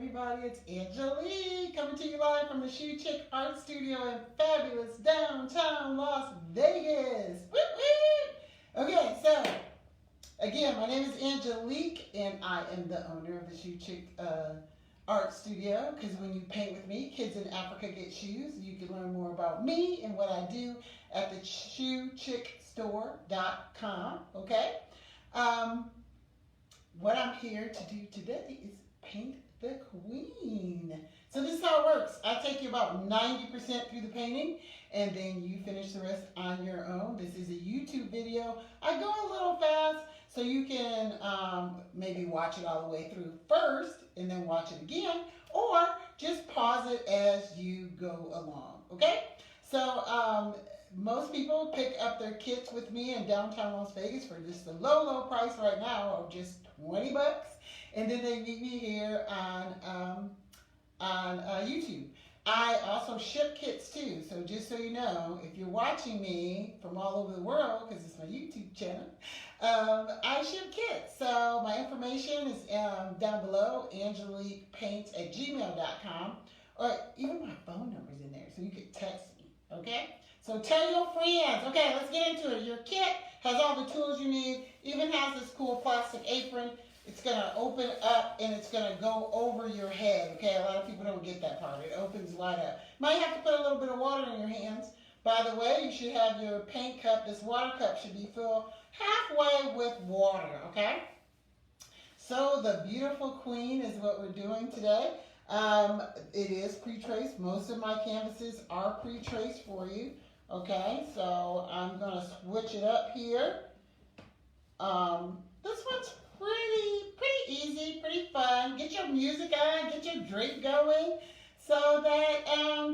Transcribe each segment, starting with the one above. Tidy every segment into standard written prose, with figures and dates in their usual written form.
everybody, it's Angelique coming to you live from the Shoe Chick Art Studio in fabulous downtown Las Vegas. Woo-woo! Okay, so again, my name is Angelique and I am the owner of the Shoe Chick Art Studio, because when you paint with me, kids in Africa get shoes. You can learn more about me and what I do at the shoechickstore.com, okay? What I'm here to do today is paint the queen. So this is how it works. I take you about 90% through the painting, and then you finish the rest on your own. This is a YouTube video. I go a little fast, so you can maybe watch it all the way through first, and then watch it again, or just pause it as you go along, okay? So most people pick up their kits with me in downtown Las Vegas for just a low price right now of just 20 bucks, and then they meet me here on YouTube. I also ship kits too, so just so you know, if you're watching me from all over the world, because it's my YouTube channel, I ship kits. So my information is down below, angeliquepaints@gmail.com, or even my phone number's in there, so you can text me, okay? So tell your friends. Okay, let's get into it. Your kit has all the tools you need, even has this cool plastic apron. It's going to open up and it's going to go over your head. Okay, a lot of people don't get that part. It opens wide up. Might have to put a little bit of water in your hands. By the way, you should have your paint cup. This water cup should be filled halfway with water, okay? So the beautiful queen is what we're doing today. It is pre-traced. Most of my canvases are pre-traced for you. Okay, so I'm going to switch it up here. This one's pretty easy, pretty fun. Get your music on, get your drink going, so that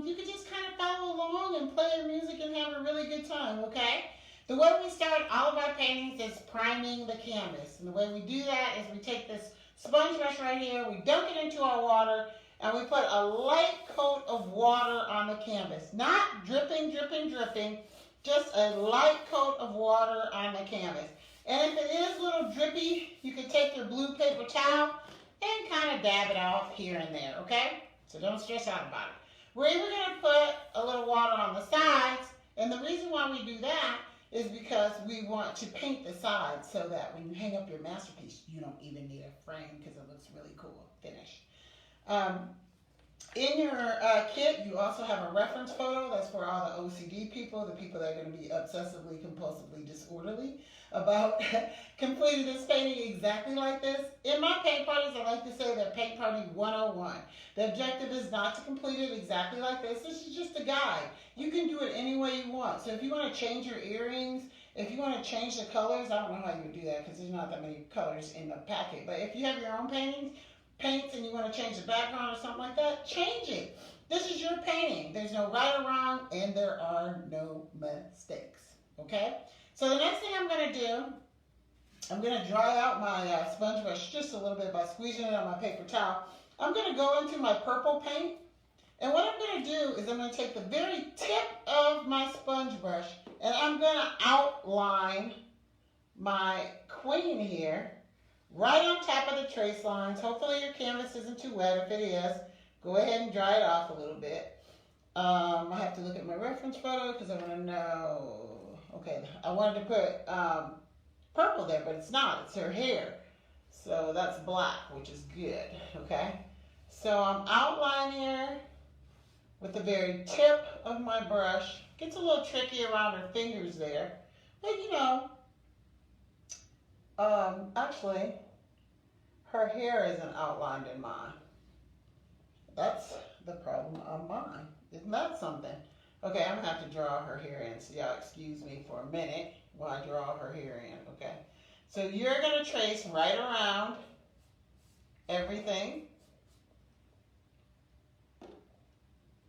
you can just kind of follow along and play your music and have a really good time, okay? The way we start all of our paintings is priming the canvas. And the way we do that is we take this sponge brush right here, we dunk it into our water, and we put a light coat of water on the canvas. Not dripping, just a light coat of water on the canvas. And if it is a little drippy, you can take your blue paper towel and kind of dab it off here and there, okay? So don't stress out about it. We're even going to put a little water on the sides, and the reason why we do that is because we want to paint the sides so that when you hang up your masterpiece, you don't even need a frame because it looks really cool finished. In your kit, you also have a reference photo. That's for all the OCD people, the people that are going to be obsessively, compulsively disorderly about completing this painting exactly like this. In my paint parties, I like to say they're paint party 101. The objective is not to complete it exactly like this. This is just a guide. You can do it any way you want. So if you want to change your earrings, if you want to change the colors, I don't know how you would do that because there's not that many colors in the packet. But if you have your own paints and you want to change the background or something like that, change it. This is your painting. There's no right or wrong, and there are no mistakes, okay? So the next thing I'm going to do, I'm going to dry out my sponge brush just a little bit by squeezing it on my paper towel. I'm going to go into my purple paint, and what I'm going to do is I'm going to take the very tip of my sponge brush, and I'm going to outline my queen here, right on top of the trace lines. Hopefully your canvas isn't too wet. If it is, go ahead and dry it off a little bit. I have to look at my reference photo because I want to know. Okay, I wanted to put purple there, but it's not. It's her hair. So that's black, which is good, okay? So I'm outlining her with the very tip of my brush. Gets a little tricky around her fingers there. But, you know, actually, her hair isn't outlined in mine. That's the problem on mine. Isn't that something? Okay, I'm going to have to draw her hair in, so y'all excuse me for a minute while I draw her hair in, okay? So you're going to trace right around everything.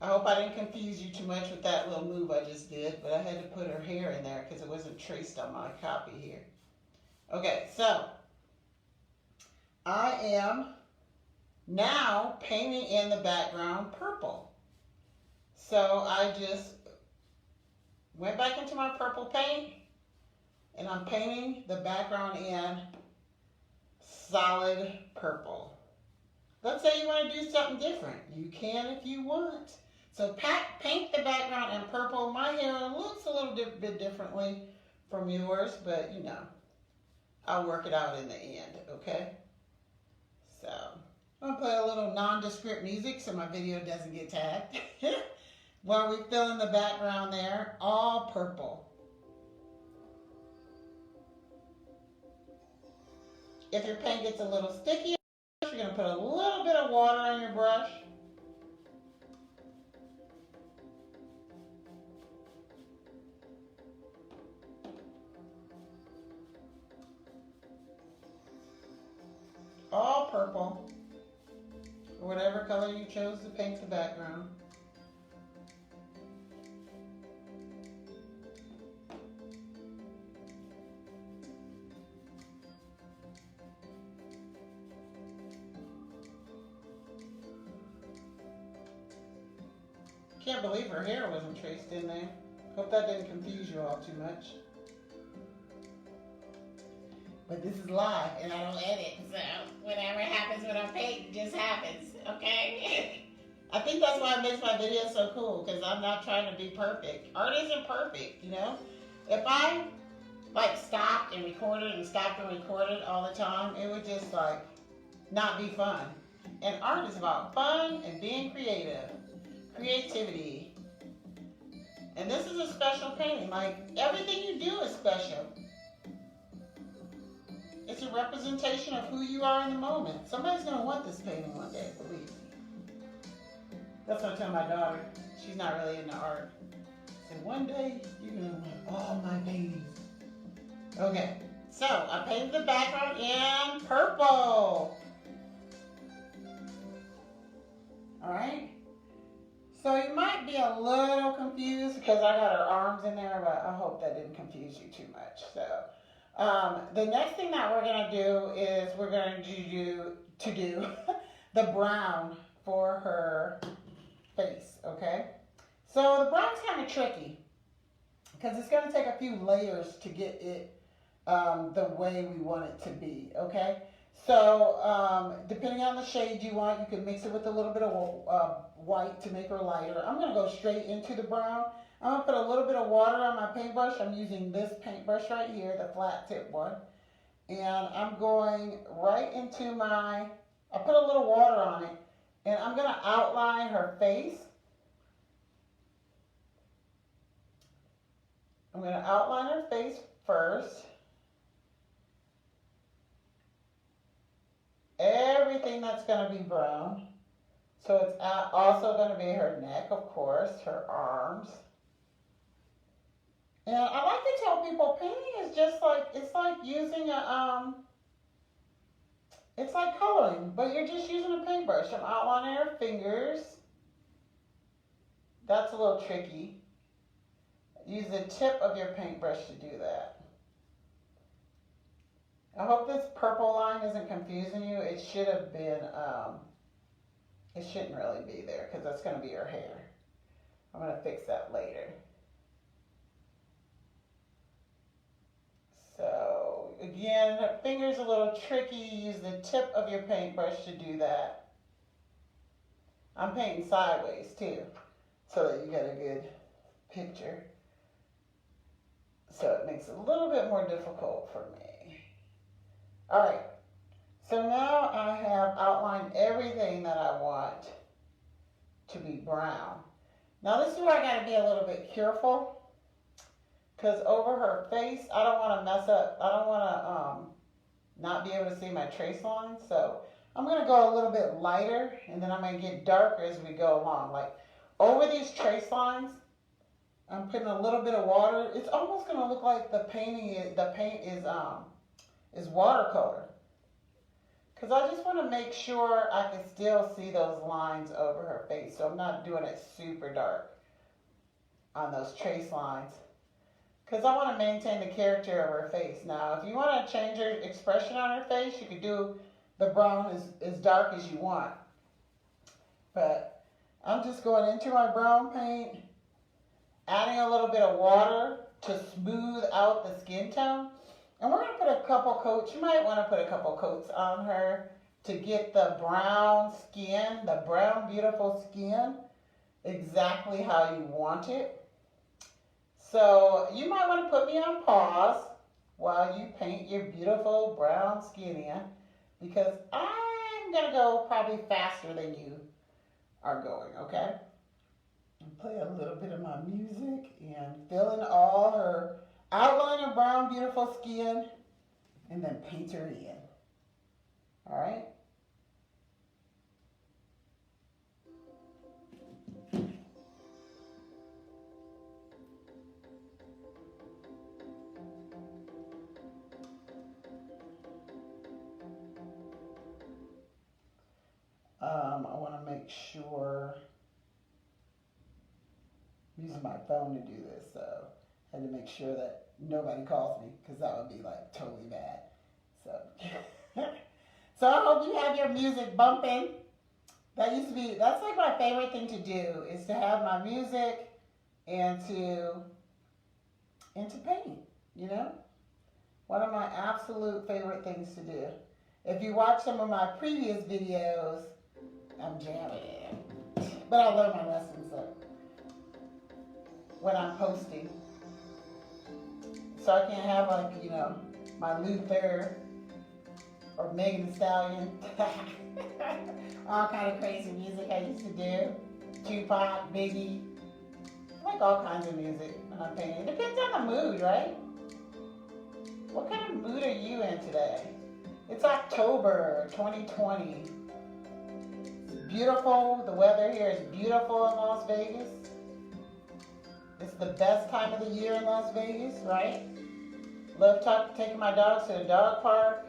I hope I didn't confuse you too much with that little move I just did, but I had to put her hair in there because it wasn't traced on my copy here. Okay, so I am now painting in the background purple. So I just went back into my purple paint and I'm painting the background in solid purple. Let's say you want to do something different. You can if you want. So paint the background in purple. My hair looks a little bit differently from yours, but you know, I'll work it out in the end, okay? So, I'm going to play a little nondescript music so my video doesn't get tagged. While we fill in the background there, all purple. If your paint gets a little sticky, you're going to put a little bit of water on your brush. All purple, or whatever color you chose to paint the background. Can't believe her hair wasn't traced in there. Hope that didn't confuse you all too much. But this is live and I don't edit, so whatever happens when I paint just happens, okay? I think that's why it makes my videos so cool, because I'm not trying to be perfect. Art isn't perfect, you know? If I like stopped and recorded all the time, it would just like not be fun. And art is about fun and being creative. Creativity. And this is a special painting. Like, everything you do is special. It's a representation of who you are in the moment. Somebody's going to want this painting one day, believe me. That's what I tell my daughter. She's not really into art. I said, one day, you're going to want all my paintings. Okay, so I painted the background in purple. Alright? So you might be a little confused because I got her arms in there, but I hope that didn't confuse you too much. So the next thing that we're going to do is we're going to do the brown for her face, okay? So the brown's kind of tricky because it's going to take a few layers to get it the way we want it to be, okay? So depending on the shade you want, you can mix it with a little bit of white to make her lighter. I'm going to go straight into the brown. I'm going to put a little bit of water on my paintbrush. I'm using this paintbrush right here, the flat tip one. And I'm going right into I put a little water on it. And I'm going to outline her face. I'm going to outline her face first. Everything that's going to be brown. So it's also going to be her neck, of course, her arms. And I like to tell people painting is just like, it's like using it's like coloring, but you're just using a paintbrush. I'm outlining her fingers. That's a little tricky. Use the tip of your paintbrush to do that. I hope this purple line isn't confusing you. It should have been, it shouldn't really be there because that's going to be her hair. I'm going to fix that later. So, again, her finger's a little tricky. Use the tip of your paintbrush to do that. I'm painting sideways too, so that you get a good picture. So it makes it a little bit more difficult for me. Alright, so now I have outlined everything that I want to be brown. Now this is where I got to be a little bit careful, because over her face, I don't want to mess up, I don't want to not be able to see my trace lines. So I'm going to go a little bit lighter, and then I'm going to get darker as we go along. Like over these trace lines, I'm putting a little bit of water. It's almost going to look like the paint is watercolor. Because I just want to make sure I can still see those lines over her face. So I'm not doing it super dark on those trace lines. Because I want to maintain the character of her face. Now, if you want to change her expression on her face, you could do the brown as dark as you want. But I'm just going into my brown paint, adding a little bit of water to smooth out the skin tone. And we're going to put a couple coats. You might want to put a couple coats on her to get the brown skin, the brown beautiful skin, exactly how you want it. So you might want to put me on pause while you paint your beautiful brown skin in, because I'm going to go probably faster than you are going, okay? And play a little bit of my music and fill in all her outline of brown beautiful skin and then paint her in. All right? I want to make sure I'm using my phone to do this, so I had to make sure that nobody calls me, because that would be like totally bad. So, so I hope you have your music bumping. That's like my favorite thing to do, is to have my music and to paint, you know? One of my absolute favorite things to do. If you watch some of my previous videos, I'm jamming, but I'll learn my lessons when I'm posting. So I can't have like, my Luther or Megan Thee Stallion, all kind of crazy music I used to do. Tupac, Biggie, I like all kinds of music when I'm painting. It depends on the mood, right? What kind of mood are you in today? It's October 2020. It's beautiful. The weather here is beautiful in Las Vegas. It's the best time of the year in Las Vegas, right? Love taking my dogs to the dog park.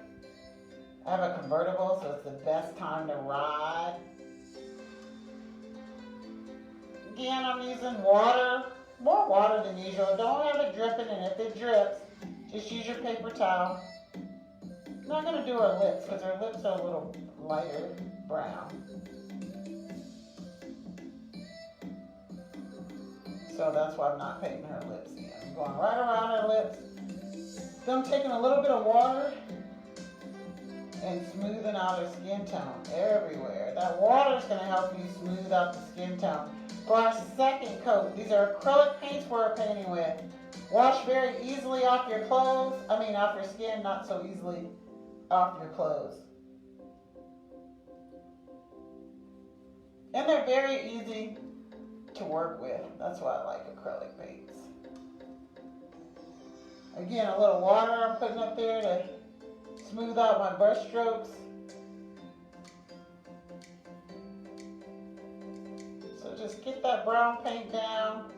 I have a convertible, so it's the best time to ride. Again, I'm using water, more water than usual. Don't have it dripping, and if it drips, just use your paper towel. I'm not going to do her lips, because her lips are a little lighter brown. So that's why I'm not painting her lips again. I'm going right around her lips. Then I'm taking a little bit of water and smoothing out her skin tone everywhere. That water is going to help you smooth out the skin tone. For our second coat, these are acrylic paints we're painting with. Wash very easily off your clothes. Off your skin, not so easily off your clothes. And they're very easy to work with. That's why I like acrylic paints. Again, a little water I'm putting up there to smooth out my brush strokes. So just get that brown paint down,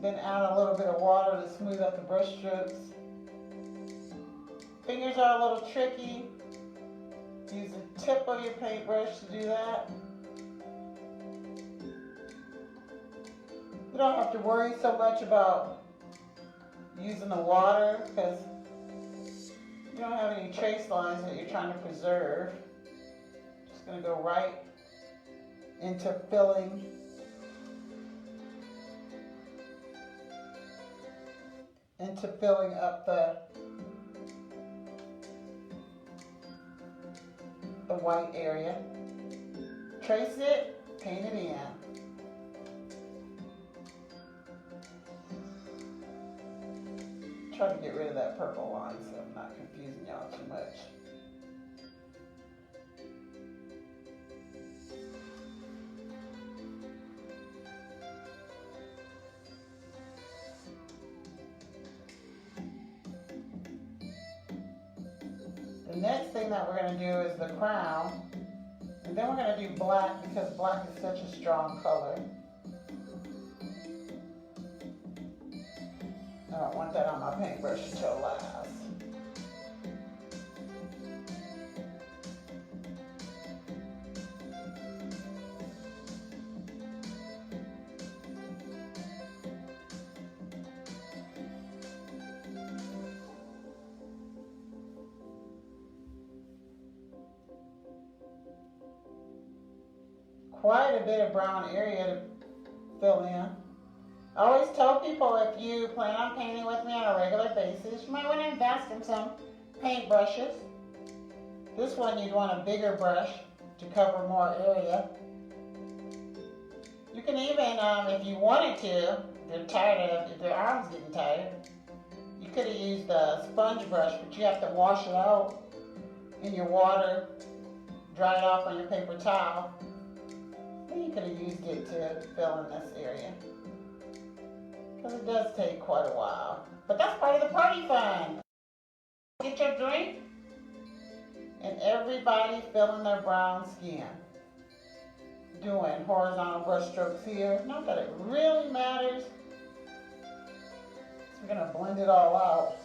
then add a little bit of water to smooth out the brush strokes. Fingers are a little tricky. Use the tip of your paintbrush to do that. You don't have to worry so much about using the water, because you don't have any trace lines that you're trying to preserve. Just going to go right into filling up the white area. Trace it, paint it in. Try to get rid of that purple line so I'm not confusing y'all too much. The next thing that we're going to do is the crown, and then we're going to do black, because black is such a strong color. I don't want that on my paintbrush until last. Quite a bit of brown area to fill in. I always tell people, if you plan on painting with me on a regular basis, you might want to invest in some paint brushes. This one you'd want a bigger brush to cover more area. You can even, if you wanted to, if your arm's getting tired, you could have used a sponge brush, but you have to wash it out in your water, dry it off on your paper towel. Then you could have used it to fill in this area, because it does take quite a while. But that's part of the party fun. Get your drink, and everybody filling their brown skin. Doing horizontal brush strokes here. Not that it really matters. So we're going to blend it all out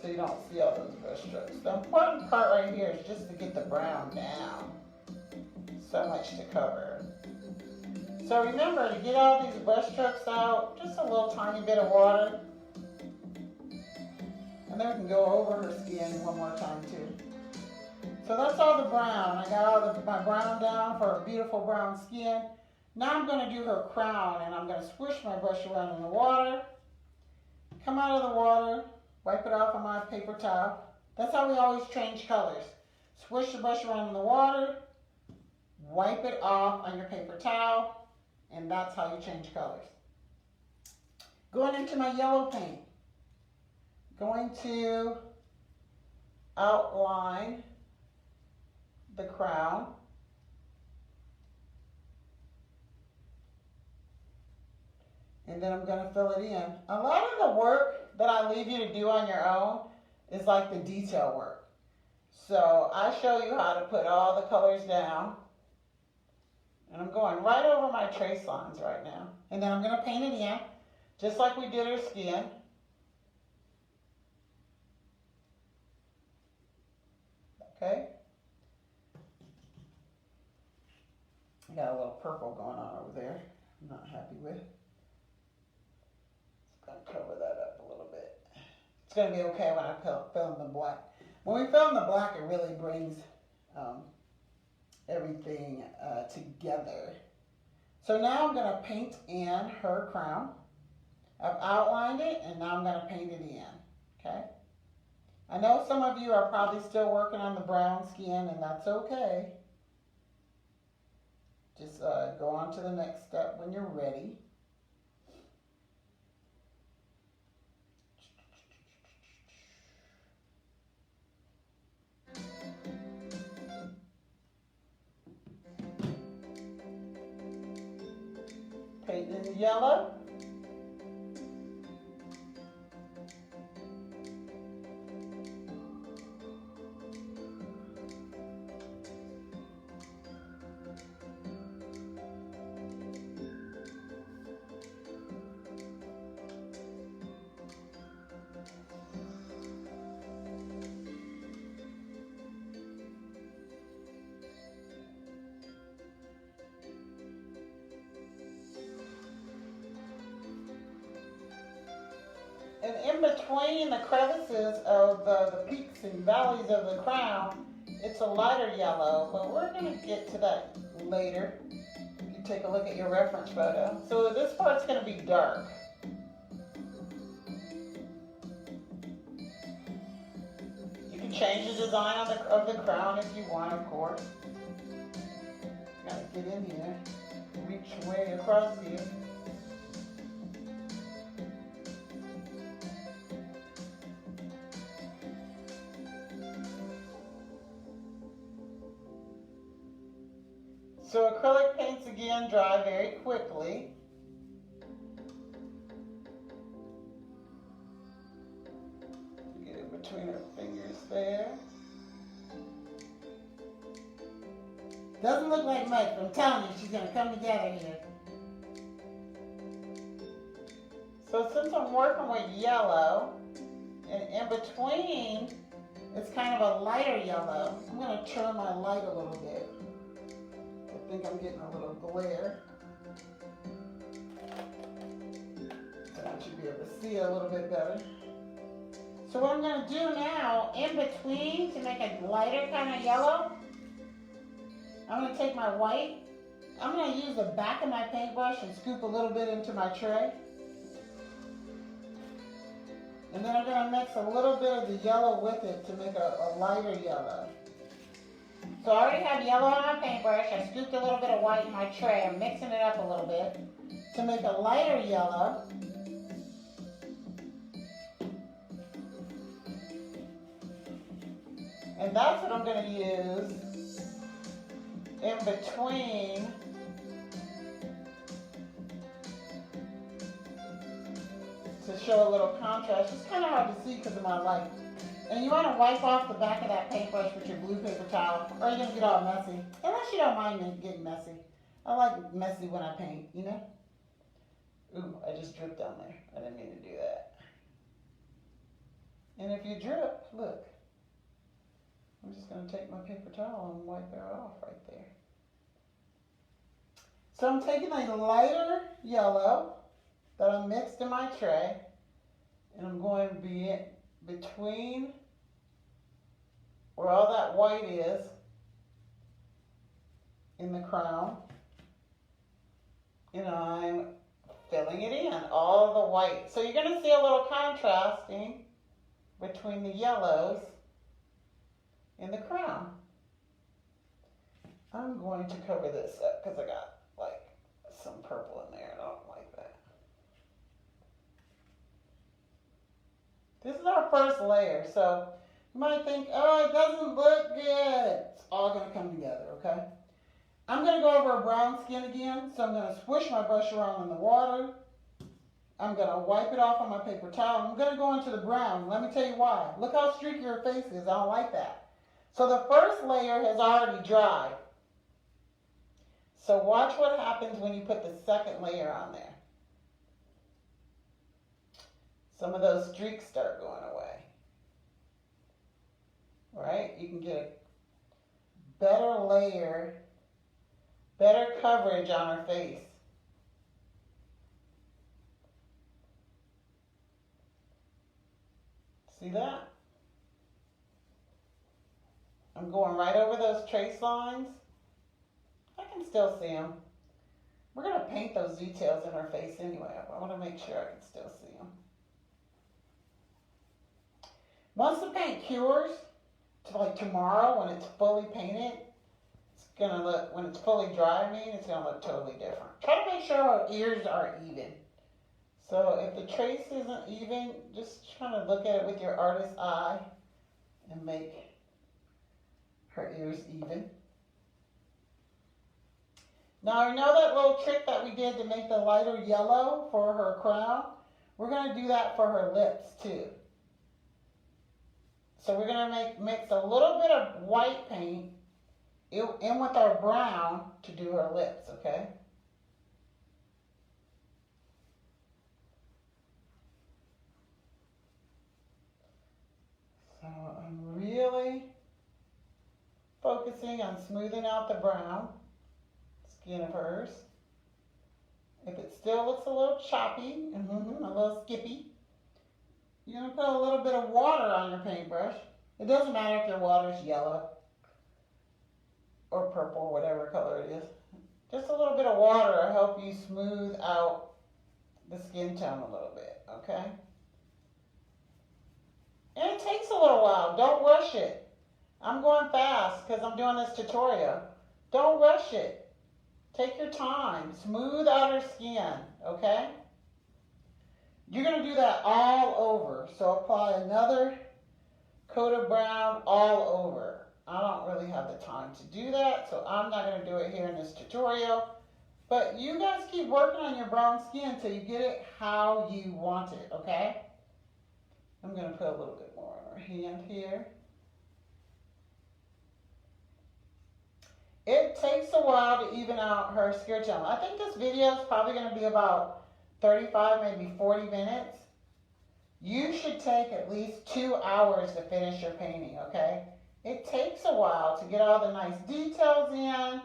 so you don't see all those brush strokes. The important part right here is just to get the brown down. So much to cover. So remember to get all these brush strokes out, just a little tiny bit of water. And then we can go over her skin one more time too. So that's all the brown. I got all my brown down for a beautiful brown skin. Now I'm going to do her crown, and I'm going to swish my brush around in the water. Come out of the water, wipe it off on my paper towel. That's how we always change colors. Swish the brush around in the water, wipe it off on your paper towel, and that's how you change colors. Going into my yellow paint. Going to outline the crown. And then I'm going to fill it in. A lot of the work that I leave you to do on your own is like the detail work. So I show you how to put all the colors down. And I'm going right over my trace lines right now. And then I'm going to paint it in, just like we did her skin. Okay. I got a little purple going on over there. I'm not happy with. Just going to cover that up a little bit. It's going to be okay when I fill in the black. When we fill in the black, it really brings everything together. So now I'm going to paint in her crown. I've outlined it, and now I'm going to paint it in. Okay? I know some of you are probably still working on the brown skin, and that's okay. Just go on to the next step when you're ready. Paint in yellow. And in between the crevices of the peaks and valleys of the crown, it's a lighter yellow, but we're going to get to that later. You take a look at your reference photo. So this part's going to be dark. You can change the design of the crown if you want, of course. Got to get in here, reach way across here. So acrylic paints again dry very quickly. Get it between her fingers there. Doesn't look like much, but I'm telling you, she's going to come together here. So since I'm working with yellow, and in between, it's kind of a lighter yellow, I'm going to turn my light a little bit. I think I'm getting a little glare. I want you to be able to see a little bit better. So what I'm going to do now, in between, to make a lighter kind of yellow, I'm going to take my white. I'm going to use the back of my paintbrush and scoop a little bit into my tray. And then I'm going to mix a little bit of the yellow with it to make a lighter yellow. So I already have yellow on my paintbrush. I scooped a little bit of white in my tray. I'm mixing it up a little bit to make a lighter yellow. And that's what I'm going to use in between to show a little contrast. It's kind of hard to see because of my light. And you want to wipe off the back of that paintbrush with your blue paper towel, or you're going to get all messy. Unless you don't mind me getting messy. I like messy when I paint, you know? Ooh, I just dripped down there. I didn't mean to do that. And if you drip, look. I'm just going to take my paper towel and wipe it off right there. So I'm taking a lighter yellow that I mixed in my tray, and I'm going to be in between where all that white is in the crown, and I'm filling it in, all the white. So you're going to see a little contrasting between the yellows in the crown. I'm going to cover this up because I got like some purple in there. I don't like that. This is our first layer, so you might think, oh, it doesn't look good. It's all going to come together, okay? I'm going to go over a brown skin again, so I'm going to swish my brush around in the water. I'm going to wipe it off on my paper towel. I'm going to go into the brown. Let me tell you why. Look how streaky your face is. I don't like that. So the first layer has already dried. So watch what happens when you put the second layer on there. Some of those streaks start going away. Right? You can get a better layer, better coverage on her face. See that? I'm going right over those trace lines. I can still see them. We're going to paint those details in her face anyway. I want to make sure I can still see them. Once the paint cures, to like tomorrow when it's fully painted, it's going to look, when it's fully dry, it's going to look totally different. Try to make sure our ears are even. So if the trace isn't even, just try to look at it with your artist's eye and make her ears even. Now I know that little trick that we did to make the lighter yellow for her crown. We're going to do that for her lips too. So we're going to mix a little bit of white paint in with our brown to do her lips, okay? So I'm really focusing on smoothing out the brown skin of hers. If it still looks a little choppy, a little skippy, you're going to put a little bit of water on your paintbrush. It doesn't matter if your water is yellow or purple, whatever color it is. Just a little bit of water will help you smooth out the skin tone a little bit, okay? And it takes a little while. Don't rush it. I'm going fast because I'm doing this tutorial. Don't rush it. Take your time. Smooth out her skin, okay? You're going to do that all over. So apply another coat of brown all over. I don't really have the time to do that, so I'm not going to do it here in this tutorial. But you guys keep working on your brown skin until you get it how you want it, okay? I'm going to put a little bit more on her hand here. It takes a while to even out her skin tone. I think this video is probably going to be about 35, maybe 40 minutes. You should take at least 2 hours to finish your painting, okay? It takes a while to get all the nice details in,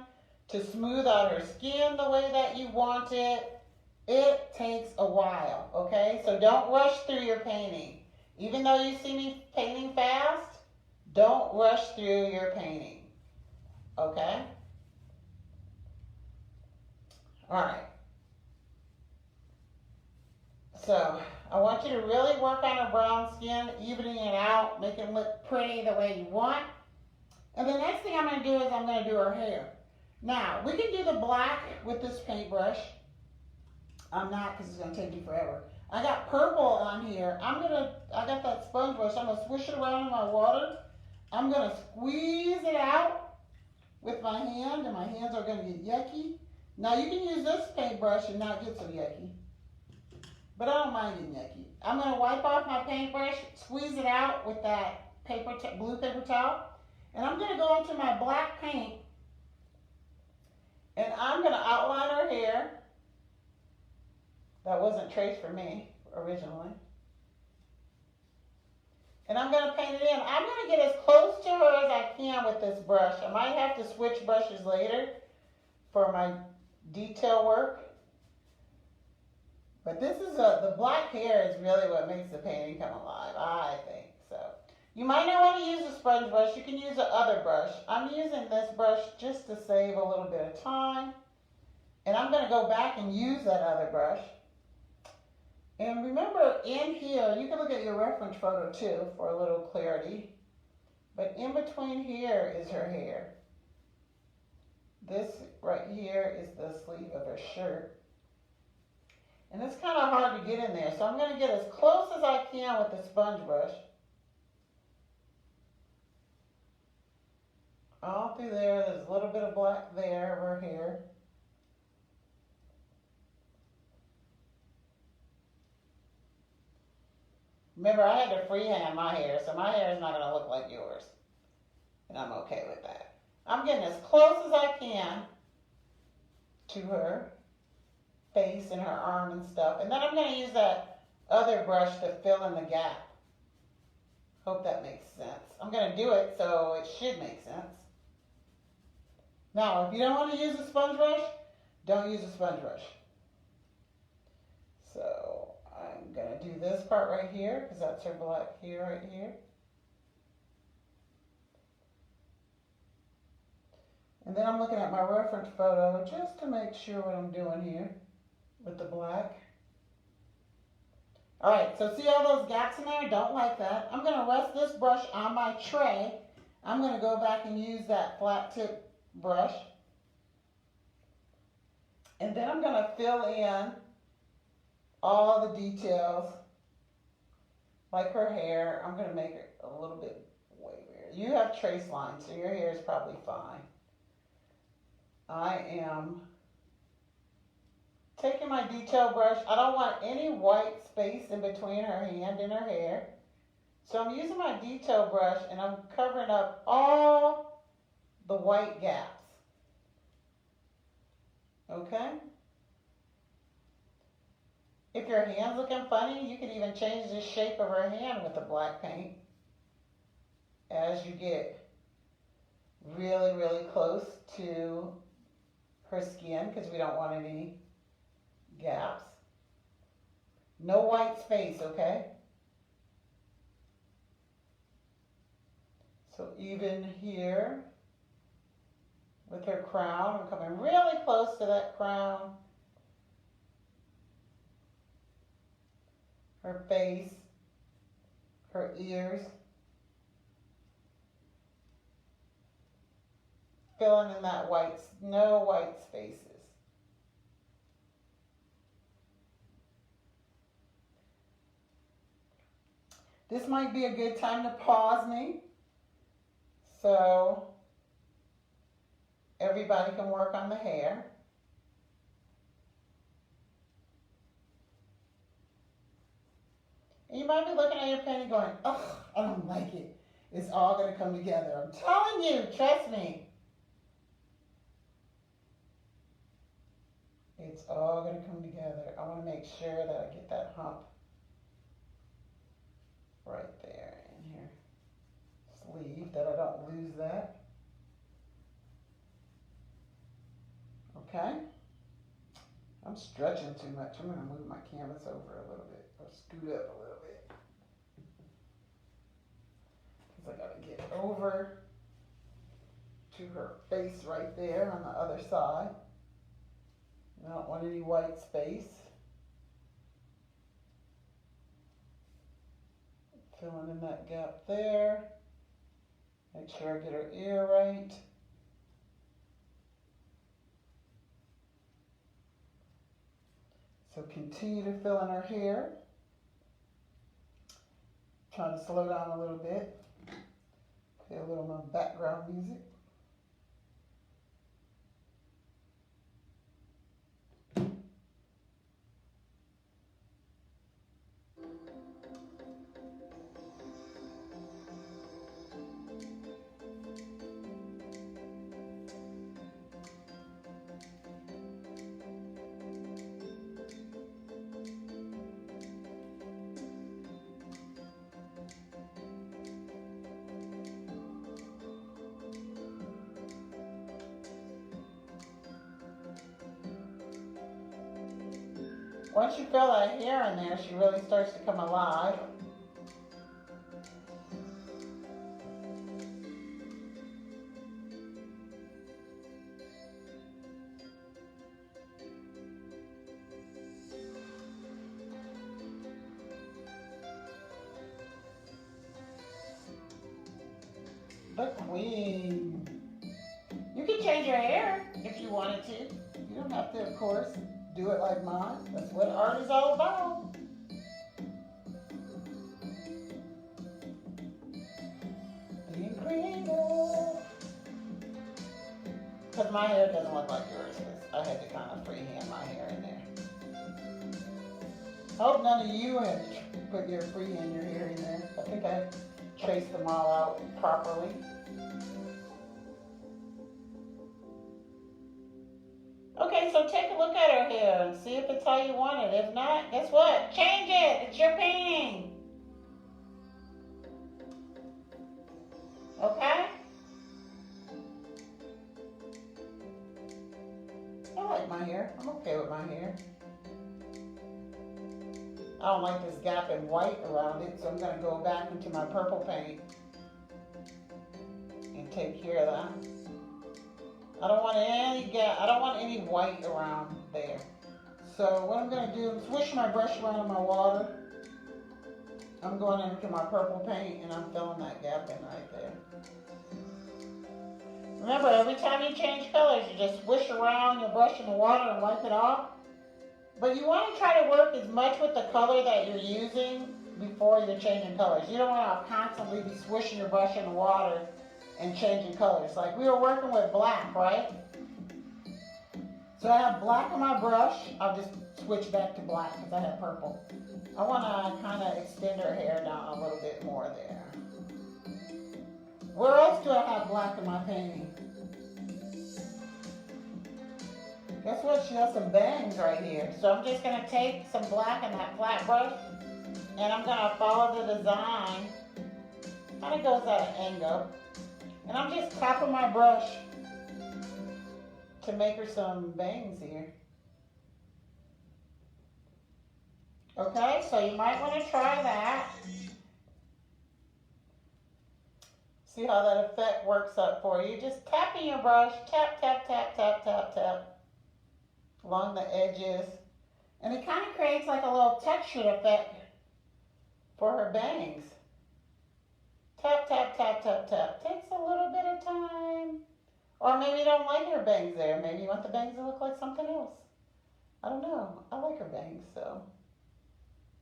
to smooth out her skin the way that you want it. It takes a while, okay? So don't rush through your painting. Even though you see me painting fast, don't rush through your painting, okay? All right. So I want you to really work on her brown skin, evening it out, make it look pretty the way you want. And the next thing I'm going to do is I'm going to do her hair. Now, we can do the black with this paintbrush. I'm not, because it's going to take me forever. I got purple on here. I got that sponge brush. I'm going to swish it around in my water. I'm going to squeeze it out with my hand, and my hands are going to get yucky. Now, you can use this paintbrush and not get so yucky, but I don't mind getting yucky. I'm going to wipe off my paintbrush, squeeze it out with that blue paper towel, and I'm going to go into my black paint, and I'm going to outline her hair. That wasn't traced for me originally. And I'm going to paint it in. I'm going to get as close to her as I can with this brush. I might have to switch brushes later for my detail work. But this is the black hair is really what makes the painting come alive, I think. So you might not want to use a sponge brush. You can use the other brush. I'm using this brush just to save a little bit of time. And I'm going to go back and use that other brush. And remember, in here, you can look at your reference photo too for a little clarity. But in between here is her hair. This right here is the sleeve of her shirt. And it's kind of hard to get in there. So I'm going to get as close as I can with the sponge brush. All through there, there's a little bit of black there of her hair. Remember, I had to freehand my hair, so my hair is not going to look like yours. And I'm okay with that. I'm getting as close as I can to her face and her arm and stuff. And then I'm going to use that other brush to fill in the gap. Hope that makes sense. I'm going to do it, so it should make sense. Now, if you don't want to use a sponge brush, don't use a sponge brush. So I'm going to do this part right here, because that's her black hair right here. And then I'm looking at my reference photo just to make sure what I'm doing here with the black. All right, so see all those gaps in there? Don't like that. I'm going to rest this brush on my tray. I'm going to go back and use that flat tip brush. And then I'm going to fill in all the details, like her hair. I'm going to make it a little bit wavier. You have trace lines, so your hair is probably fine. I am taking my detail brush. I don't want any white space in between her hand and her hair. So I'm using my detail brush and I'm covering up all the white gaps. Okay? If your hand's looking funny, you can even change the shape of her hand with the black paint as you get really, really close to her skin, because we don't want any gaps. No white space, okay? So even here with her crown, I'm coming really close to that crown. Her face, her ears. Filling in that white, no white spaces. This might be a good time to pause me so everybody can work on the hair. And you might be looking at your painting going, oh, I don't like it. It's all going to come together. I'm telling you, trust me. It's all going to come together. I want to make sure that I get that hump right there in here. Sleeve, that I don't lose that. Okay? I'm stretching too much. I'm going to move my canvas over a little bit, or scoot up a little bit. Because I got to get over to her face right there on the other side. I don't want any white space. Filling in that gap there. Make sure I get her ear right. So continue to fill in her hair. Trying to slow down a little bit. Play a little more background music. Once you fill that hair in there, she really starts to come alive. The queen. You can change your hair if you wanted to. You don't have to, of course, do it like mine. That's what art is all about. Being creative. Because my hair doesn't look like yours. I had to kind of freehand my hair in there. Hope none of you had to put your freehand your hair in there. I think I traced them all out properly. Okay, so take a look at her hair and see if it's how you want it. If not, guess what? Change it. It's your painting. Okay? I like my hair. I'm okay with my hair. I don't like this gap in white around it, so I'm going to go back into my purple paint and take care of that. I don't want any gap. I don't want any white around there. So what I'm going to do is swish my brush around in my water. I'm going into my purple paint and I'm filling that gap in right there. Remember, every time you change colors, you just swish around your brush in the water and wipe it off. But you want to try to work as much with the color that you're using before you're changing colors. You don't want to constantly be swishing your brush in the water and changing colors. Like we were working with black, right? So I have black on my brush. I'll just switch back to black because I have purple. I want to kind of extend her hair down a little bit more there. Where else do I have black in my painting? Guess what? She has some bangs right here. So I'm just going to take some black in that flat brush and I'm going to follow the design. Kind of goes at an angle. And I'm just tapping my brush to make her some bangs here. Okay, so you might want to try that. See how that effect works up for you. Just tapping your brush, tap, tap, tap, tap, tap, tap, along the edges. And it kind of creates like a little textured effect for her bangs. Tap, tap, tap, tap, tap. Takes a little bit of time. Or maybe you don't like her bangs there. Maybe you want the bangs to look like something else. I don't know. I like her bangs, so.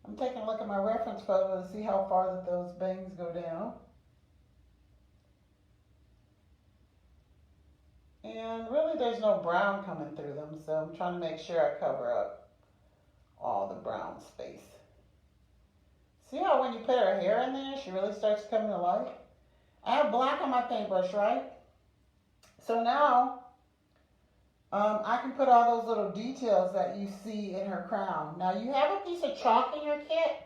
I'm taking a look at my reference photo to see how far that those bangs go down. And really there's no brown coming through them, so I'm trying to make sure I cover up all the brown space. See how when you put her hair in there, she really starts coming to life? I have black on my paintbrush, right? So now, I can put all those little details that you see in her crown. Now you have a piece of chalk in your kit.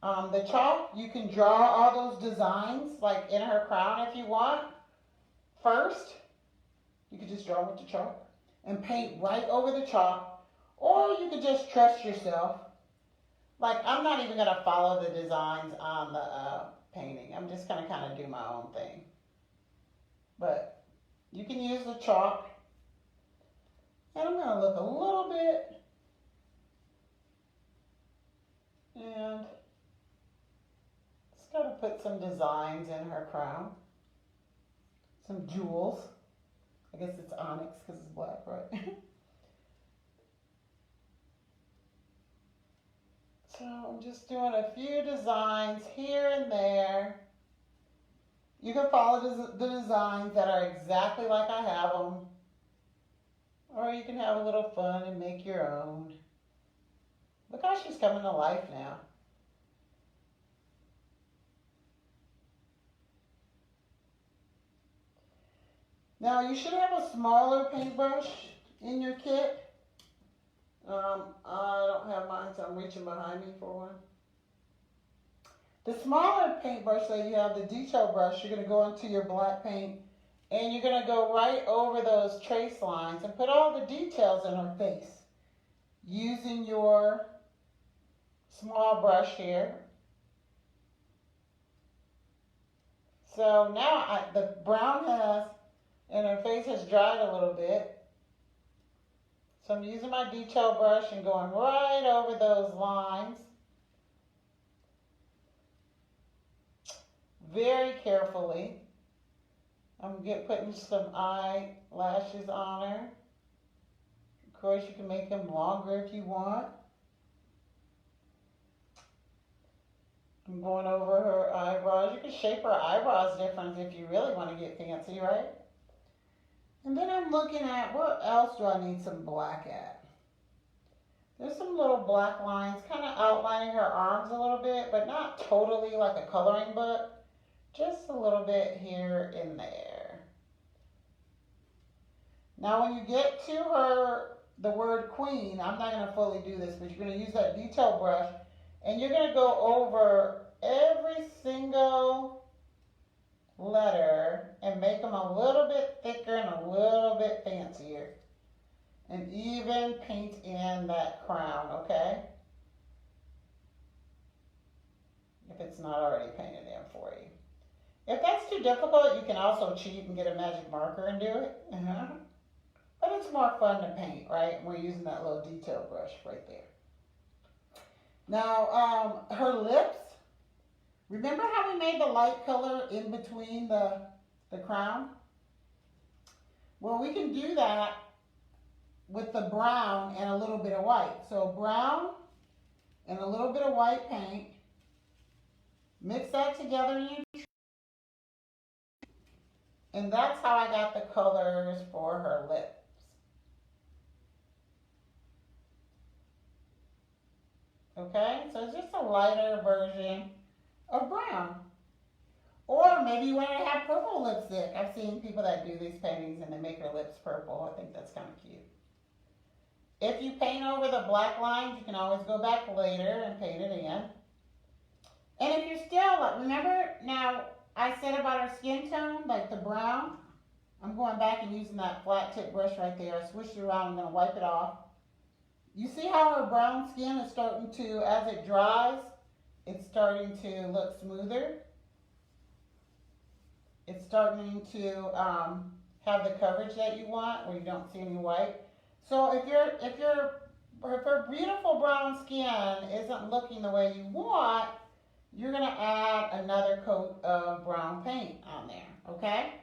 The chalk, you can draw all those designs like in her crown if you want. First, you could just draw with the chalk and paint right over the chalk, or you could just trust yourself. Like, I'm not even going to follow the designs on the painting. I'm just going to kind of do my own thing. But you can use the chalk. And I'm going to look a little bit. And Just got to put some designs in her crown. Some jewels. I guess it's onyx because it's black, right? So I'm just doing a few designs here and there. You can follow the designs that are exactly like I have them. Or you can have a little fun and make your own. Look how she's coming to life now. Now you should have a smaller paintbrush in your kit. I don't have mine, so I'm reaching behind me for one. The smaller paintbrush that you have, the detail brush, you're going to go into your black paint and you're going to go right over those trace lines and put all the details in her face using your small brush here. So now the brown in her face has dried a little bit. So I'm using my detail brush and going right over those lines. Very carefully. I'm putting some eyelashes on her. Of course, you can make them longer if you want. I'm going over her eyebrows. You can shape her eyebrows different if you really want to get fancy, right? And then I'm looking at what else do I need some black at. There's some little black lines kind of outlining her arms a little bit, but not totally like a coloring book. Just a little bit here and there. Now when you get to the word queen, I'm not going to fully do this, but you're going to use that detail brush and you're going to go over every single letter and make them a little bit thicker and a little bit fancier. And even paint in that crown, okay? If it's not already painted in for you. If that's too difficult, you can also cheat and get a magic marker and do it. But it's more fun to paint, right? We're using that little detail brush right there. Now, her lips. Remember how we made the light color in between the crown? Well, we can do that with the brown and a little bit of white. So brown and a little bit of white paint. Mix that together and that's how I got the colors for her lips. Okay, so it's just a lighter version of brown. Or maybe you want to have purple lipstick. I've seen people that do these paintings and they make their lips purple. I think that's kind of cute. If you paint over the black lines, you can always go back later and paint it in. And if you're still, remember now I said about our skin tone, like the brown, I'm going back and using that flat tip brush right there. I switched it around, I'm going to wipe it off. You see how her brown skin is starting to, as it dries, it's starting to look smoother. It's starting to have the coverage that you want, where you don't see any white. So if her beautiful brown skin isn't looking the way you want, you're going to add another coat of brown paint on there, okay?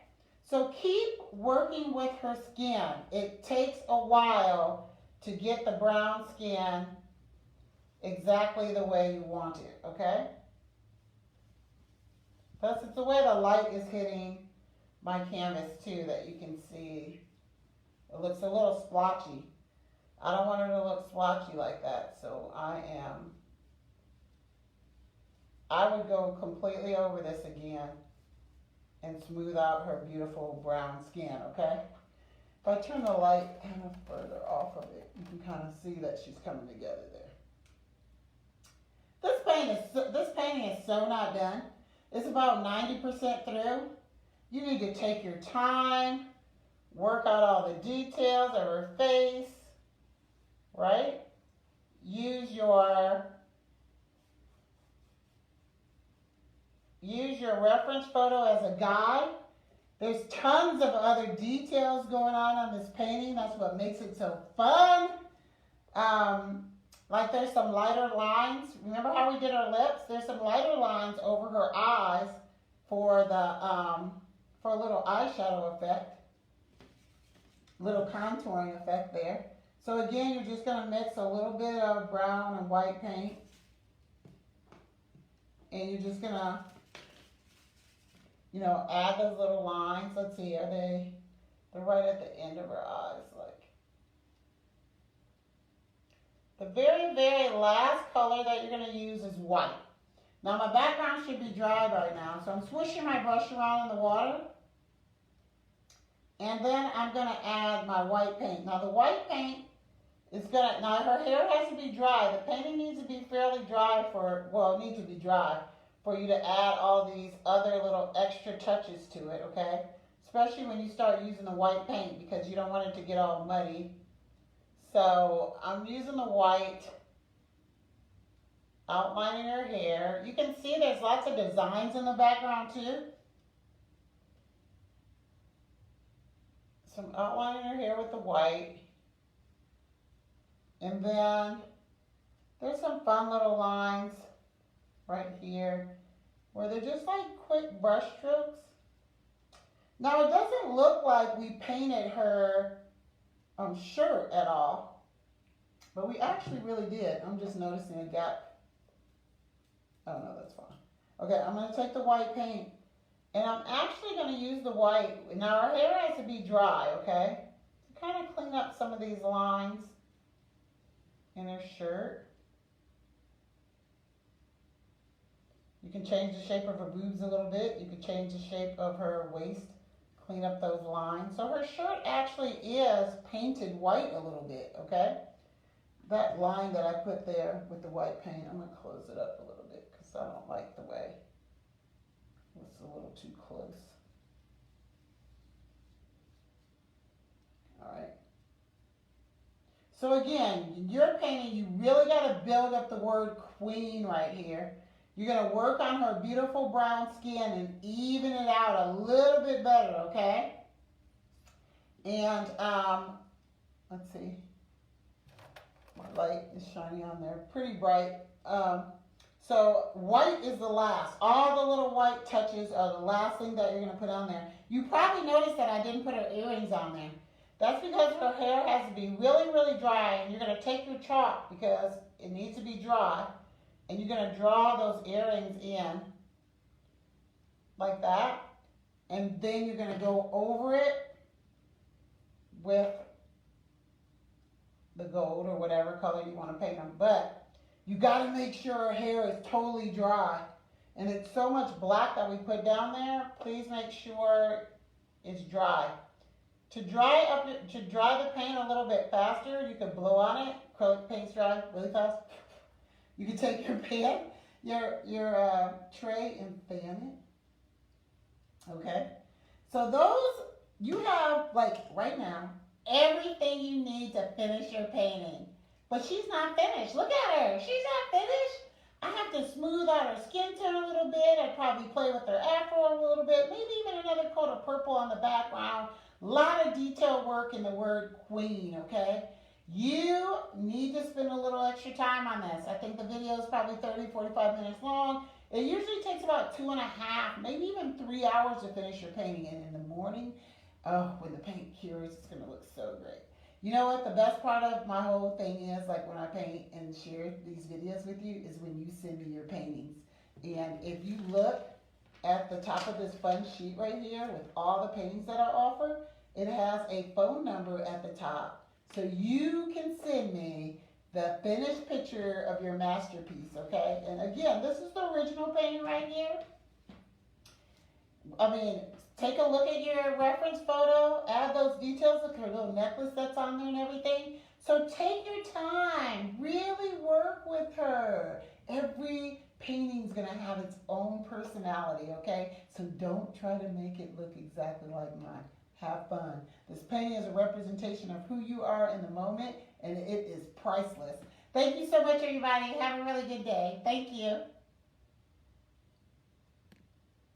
So keep working with her skin. It takes a while to get the brown skin exactly the way you want it, okay? Plus, it's the way the light is hitting my canvas too that you can see. It looks a little splotchy. I don't want her to look splotchy like that, so I would go completely over this again and smooth out her beautiful brown skin, okay? If I turn the light kind of further off of it, you can kind of see that she's coming together there. This painting is so not done. It's about 90% through. You need to take your time, work out all the details of her face, right? Use your reference photo as a guide. There's tons of other details going on this painting. That's what makes it so fun. Like there's some lighter lines. Remember how we did her lips? There's some lighter lines over her eyes for for a little eyeshadow effect, little contouring effect there. So again, you're just gonna mix a little bit of brown and white paint, and you're just gonna, add those little lines. Let's see, they're right at the end of her eyes, like. The very, very last color that you're going to use is white. Now my background should be dry right now, so I'm swishing my brush around in the water. And then I'm going to add my white paint. Now the white paint is going to, now her hair has to be dry. The painting needs to be fairly dry it needs to be dry for you to add all these other little extra touches to it, okay? Especially when you start using the white paint because you don't want it to get all muddy. So I'm using the white, outlining her hair. You can see there's lots of designs in the background too. So I'm outlining her hair with the white. And then there's some fun little lines right here where they're just like quick brush strokes. Now it doesn't look like we painted her shirt at all, but we actually really did. I'm just noticing a gap. Oh no, that's fine. Okay, I'm going to take the white paint, and I'm actually going to use the white. Now our hair has to be dry, okay, to kind of clean up some of these lines in her shirt. You can change the shape of her boobs a little bit. You can change the shape of her waist, clean up those lines. So her shirt actually is painted white a little bit, okay? That line that I put there with the white paint, I'm going to close it up a little bit because I don't like the way it's a little too close. All right. So again, your painting, you really got to build up the word queen right here. You're going to work on her beautiful brown skin and even it out a little bit better, okay? And let's see. My light is shining on there. Pretty bright. So white is the last. All the little white touches are the last thing that you're going to put on there. You probably noticed that I didn't put her earrings on there. That's because her hair has to be really, really dry. And you're going to take your chalk because it needs to be dry. And you're going to draw those earrings in like that. And then you're going to go over it with the gold or whatever color you want to paint them. But you got to make sure her hair is totally dry. And it's so much black that we put down there. Please make sure it's dry. To dry the paint a little bit faster, you can blow on it. Acrylic paint's dry really fast. You can take your pan, your tray, and fan it. Okay? So those, you have, like, right now, everything you need to finish your painting. But she's not finished. Look at her. She's not finished. I have to smooth out her skin tone a little bit. I'd probably play with her afro a little bit. Maybe even another coat of purple on the background. A lot of detail work in the word queen, okay? You need to spend a little extra time on this. I think the video is probably 30, 45 minutes long. It usually takes about 2.5, maybe even 3 hours to finish your painting. And in the morning, when the paint cures, it's going to look so great. You know what? The best part of my whole thing is, like when I paint and share these videos with you, is when you send me your paintings. And if you look at the top of this fun sheet right here with all the paintings that I offer, it has a phone number at the top. So you can send me the finished picture of your masterpiece, okay? And again, this is the original painting right here. I mean, take a look at your reference photo, add those details, look at her little necklace that's on there and everything. So take your time, really work with her. Every painting's gonna have its own personality, okay? So don't try to make it look exactly like mine. Have fun. This painting is a representation of who you are in the moment, and it is priceless. Thank you so much, everybody. Have a really good day. Thank you.